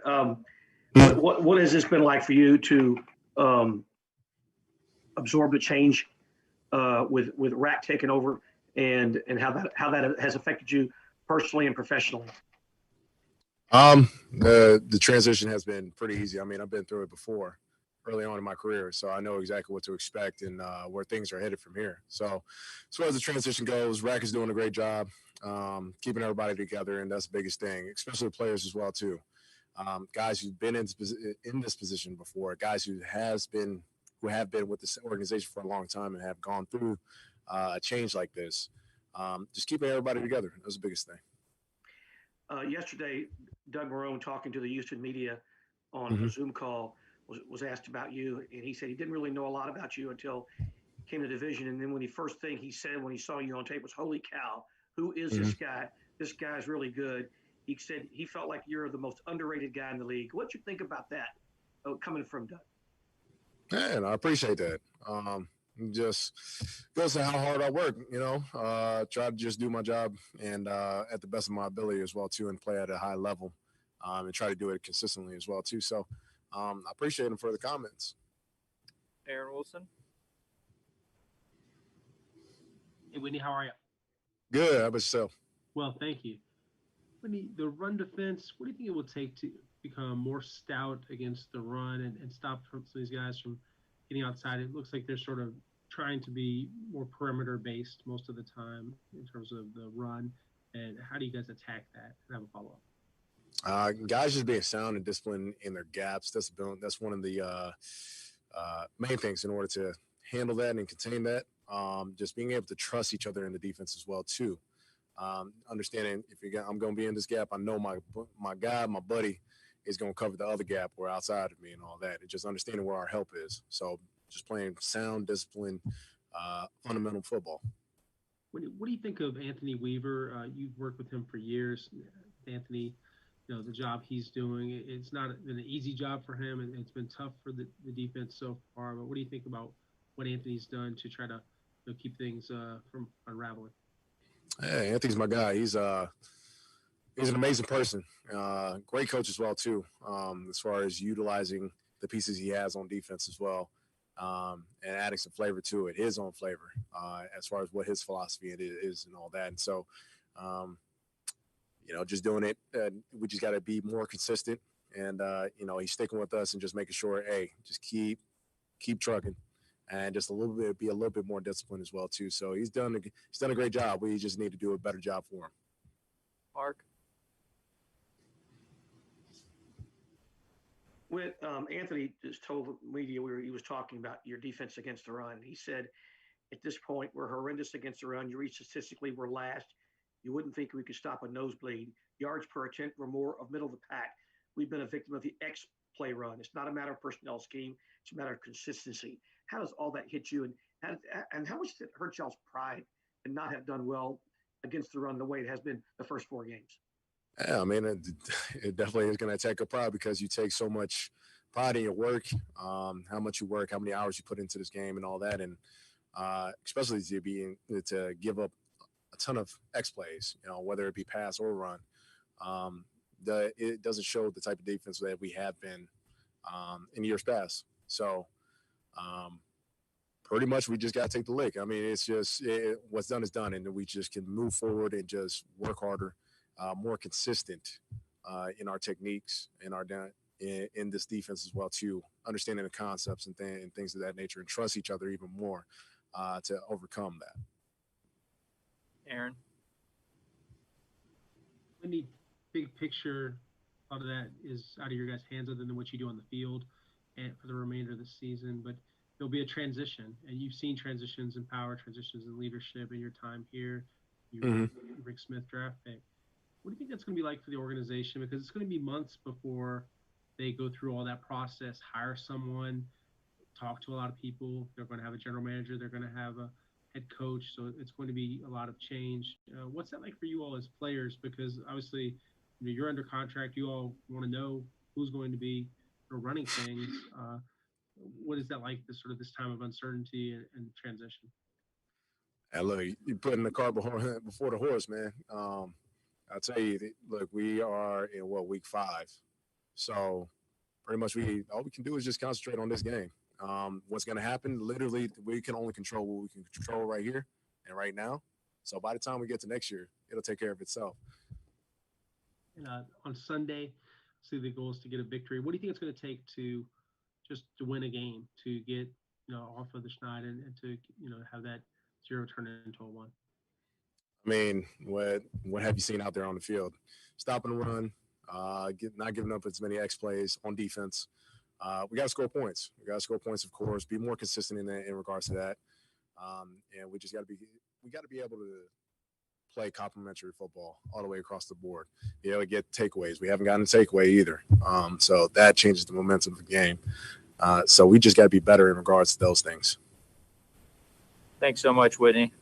Um, what has this been like for you to um, absorb the change with Rat taking over, and how that has affected you personally and professionally? The transition has been pretty easy. I mean, I've been through it before early on in my career, so I know exactly what to expect and where things are headed from here. So, as far as the transition goes, Rack is doing a great job keeping everybody together, and that's the biggest thing, especially the players as well too. Guys who've been in this position before, guys who have been with this organization for a long time and have gone through a change like this. Just keeping everybody together. That's the biggest thing. Yesterday, Doug Marone, talking to the Houston media on a Mm-hmm. Zoom call, was asked about you, and he said he didn't really know a lot about you until he came to the division. And then when he first thing he said when he saw you on tape was, "Holy cow, who is Mm-hmm. this guy? This guy's really good." He said he felt like you're the most underrated guy in the league. What you think about that coming from Doug? And I appreciate that. Just goes to how hard I work, try to just do my job and at the best of my ability as well too, and play at a high level, and try to do it consistently as well too. So I appreciate him for the comments. Aaron Wilson. Hey, Whitney, how are you? Good. How about yourself? Well, thank you. Whitney, the run defense, what do you think it will take to become more stout against the run and stop some of these guys from getting outside? It looks like they're sort of trying to be more perimeter based most of the time in terms of the run. And how do you guys attack that? And I have a follow up. Guys just being sound and disciplined in their gaps. That's one of the main things in order to handle that and contain that. Just being able to trust each other in the defense as well too. Understanding I'm going to be in this gap, I know my guy, my buddy, is going to cover the other gap or outside of me and all that. And just understanding where our help is. So just playing sound, disciplined, fundamental football. What do you think of Anthony Weaver? You've worked with him for years. Anthony, the job he's doing, it's not been an easy job for him, and it's been tough for the defense so far. But what do you think about what Anthony's done to try to keep things from unraveling? Hey, Anthony's my guy. He's an amazing person. Great coach as well too. As far as utilizing the pieces he has on defense as well, and adding some flavor to it, his own flavor, as far as what his philosophy is and all that. And so, just doing it. We just got to be more consistent, and he's sticking with us and just making sure, hey, just keep trucking, and just be a little bit more disciplined as well too. So he's done a great job. We just need to do a better job for him. Mark. With Anthony just told media where he was talking about your defense against the run. He said, at this point, we're horrendous against the run. You read statistically, we're last. You wouldn't think we could stop a nosebleed. Yards per attempt, we're more of middle of the pack. We've been a victim of the X play run. It's not a matter of personnel scheme. It's a matter of consistency. How does all that hit you? And how much did it hurt y'all's pride and not have done well against the run the way it has been the first 4 games? Yeah, I mean, it definitely is going to attack your pride because you take so much pride in your work, how much you work, how many hours you put into this game, and all that, and especially to give up a ton of X plays, whether it be pass or run. It doesn't show the type of defense that we have been in years past. So, pretty much we just got to take the lick. I mean, it's just what's done is done, and we just can move forward and just work harder. More consistent in our techniques and in this defense as well too, understanding the concepts and things of that nature, and trust each other even more to overcome that. Aaron. We need big picture. A lot of that is out of your guys' hands, other than what you do on the field, and for the remainder of the season. But there'll be a transition, and you've seen transitions in power, transitions in leadership in your time here. Rick Smith draft pick. What do you think that's going to be like for the organization? Because it's going to be months before they go through all that process, hire someone, talk to a lot of people. They're going to have a general manager. They're going to have a head coach. So it's going to be a lot of change. What's that like for you all as players? Because obviously, you're under contract. You all want to know who's going to be running things. What is that like, this time of uncertainty and transition? And look, you're putting the cart before the horse, man. I'll tell you, look, we are in week 5. So pretty much all we can do is just concentrate on this game. What's going to happen, literally, we can only control what we can control right here and right now. So by the time we get to next year, it'll take care of itself. And on Sunday, see the goal is to get a victory. What do you think it's going to take to win a game, to get off of the schneid and to have that 0 turn into a 1? I mean, what have you seen out there on the field? Stopping the run, not giving up as many X plays on defense. We got to score points. We got to score points, of course. Be more consistent in regards to that. And we just got to be able to play complementary football all the way across the board. Be able to get takeaways. We haven't gotten a takeaway either. So that changes the momentum of the game. So we just got to be better in regards to those things. Thanks so much, Whitney.